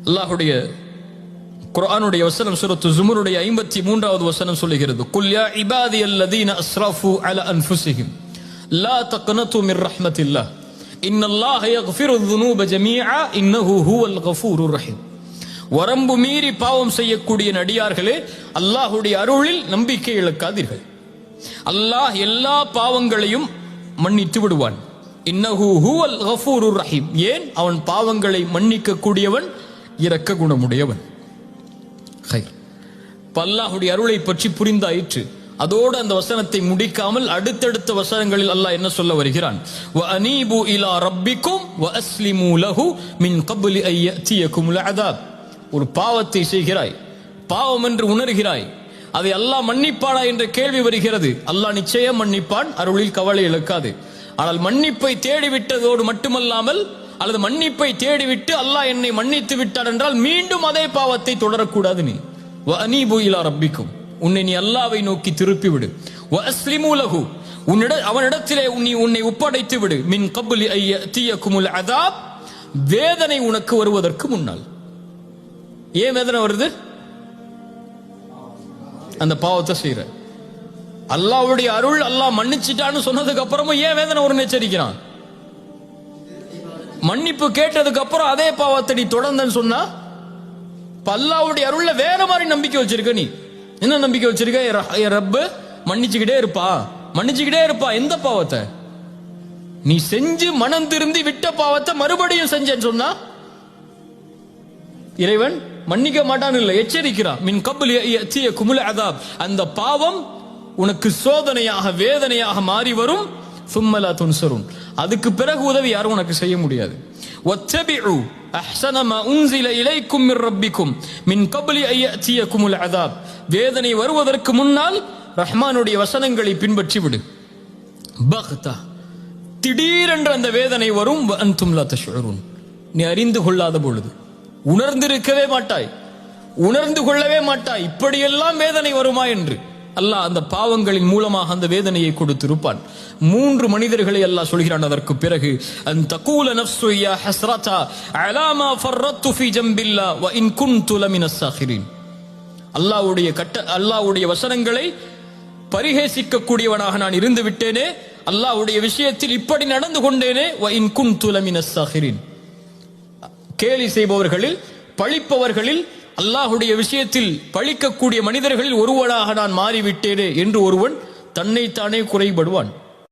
அல்லாஹ்வுடைய குர்ஆனுடைய வசனம் சூரத்து ஜுமருடைய 53வது வசனம் சொல்லுகிறது, குல் யா இபாதியல்லதீன அஸ்ரஃபு அலா அன்ஃபுஸிஹிம் லா தக்னது மிர் ரஹ்மத்தில்லாஹ் இன்னல்லாஹ யக்ஃபிருذ ذுனூப ஜமீஆ இன்னஹு ஹுவல் கஃபூருர் ரஹீம். வரம்பு மீறி பாவம் செய்யக்கூடிய நடிகார்களே, அல்லாஹ்வுடைய அருளில் நம்பிக்கை இழக்காதீர்கள். அல்லாஹ் எல்லா பாவங்களையும் மன்னித்து விடுவான். இன்னஹு ஹுவல் கஃபூருர் ரஹீம். ஏன்? அவன் பாவங்களை மன்னிக்க கூடியவன், இரக்க குணமுடையவன். அல்லாஹ்வுடைய அருளை பற்றி புரிந்தாயிற்று. அதோடு அந்த வசனத்தை முடிக்காமல் அடுத்தடுத்த வசனங்களில் அல்லாஹ் என்ன சொல்ல வருகிறான்? வ அனீபு இலா ரப்பிக்கும் வ அஸ்லிமு லஹு மின் கப்லி அன் யஅதியகுமுல் அஸாப். ஒரு பாவத்தை செய்கிறாய், பாவம் என்று உணர்கிறாய், அதை அல்லாஹ் மன்னிப்பானா என்ற கேள்வி வருகிறது. அல்லாஹ் நிச்சயம் மன்னிப்பான், அருளில் கவலை இழக்காது. ஆனால் மன்னிப்பை தேடிவிட்டதோடு மட்டுமல்லாமல், அல்லது மன்னிப்பை தேடிவிட்டு அல்லாஹ் என்னை மன்னித்து விட்டான் என்றால் மீண்டும் அதே பாவத்தை தொடரக்கூடாது. நீ வ அனீபு இலா ரப்பிக்கும், உன்னை நீ அல்லாஹ்வை நோக்கி திருப்பி விடு. வ அஸ்லிமு லஹு, அவனிடத்திலே உன்னை ஒப்படைத்து விடு. மின் கப்லி அன் யஅதியகுமுல் அஸாப், வேதனை உனக்கு வருவதற்கு முன்னால். ஏன் வேதனை வருது? அந்த பாவத்தை செய்யற. அல்லாஹ்வுடைய அருள், அல்லாஹ் மன்னிச்சிட்டான்னு சொன்னதுக்கு அப்புறமும் ஏன் வேதனை வரும்னு எச்சரிக்கிறான்? மன்னிப்பு கேட்டதுக்கு அப்புறம் அதே பாவத்தை நீ தொடர்ந்தன்னு சொன்னா, அல்லாஹ்வுடைய அருள்ல வேற மாதிரி நம்பிக்கை வச்சிருக்க. நீ என்ன நம்பிக்கை வச்சிருக்க? ரப்பு மன்னிச்சுக்கிட்டே இருப்பா. எந்த பாவத்தை நீ செஞ்சு மனம் திருந்தி விட்ட பாவத்தை மறுபடியும் செஞ்சேன்னு சொன்னா இறைவன் மன்னிக்க மாட்டான். இல்லை, எச்சரிக்கிறான். மின் கப்லி அன் யஅதியகுமுல் அஸாப், அந்த பாவம் உனக்கு சோதனையாக, வேதனையாக மாறி வரும். சும்ம லா துன்சருன், அதுக்கு பிறகு உதவி யாரும் உனக்கு செய்ய முடியாது. வத்தபிஉ அஹ்ஸன மா உன்ஸில இலைக்கும் மிர் ரப்பிக்கும் மின் கப்லி அன் யஅதியகுமுல் அஸாப், வேதனை வருவதற்கு முன்னால் ரஹ்மானுடைய வசனங்களை பின்பற்றி விடு. பக்தா, திடீரென்று அந்த வேதனை வரும். வ அன்தும் லா தஷ்உரூன், நீ அறிந்து கொள்ளாத பொழுது, உணர்ந்திருக்கவே மாட்டாய், உணர்ந்து கொள்ளவே மாட்டாய், இப்படியெல்லாம் வேதனை வருமா என்று. அல்லாஹ் அந்த பாவங்களின் மூலமாக அந்த வேதனையை கொடுத்திருப்பான். 3 மனிதர்களை அல்லாஹ் சொல்கிறான். அதற்கு பிறகு அன் தகூல நஃப்ஸு யா ஹஸ்ரதா அலா மா ஃபர்ரத்து ஃபீ ஜம்பில்லாஹ் வ இன் குன்து லமினஸ் சாகிரீன். அல்லாஹ்வுடைய வசனங்களை பரிஹேசிக்க கூடியவனாக நான் இருந்து விட்டேனே, அல்லாஹ்வுடைய விஷயத்தில் இப்படி நடந்து கொண்டேனே. வ இன் குன்து லமினஸ் சாகிரீன், கேலி செய்பவர்களில், பழிப்பவர்களில், அல்லாஹ்வுடைய விஷயத்தில் பழிக்கக்கூடிய மனிதர்களில் ஒருவனாக நான் மாறிவிட்டேனே என்று ஒருவன் தன்னைத்தானே குறைபடுவான்.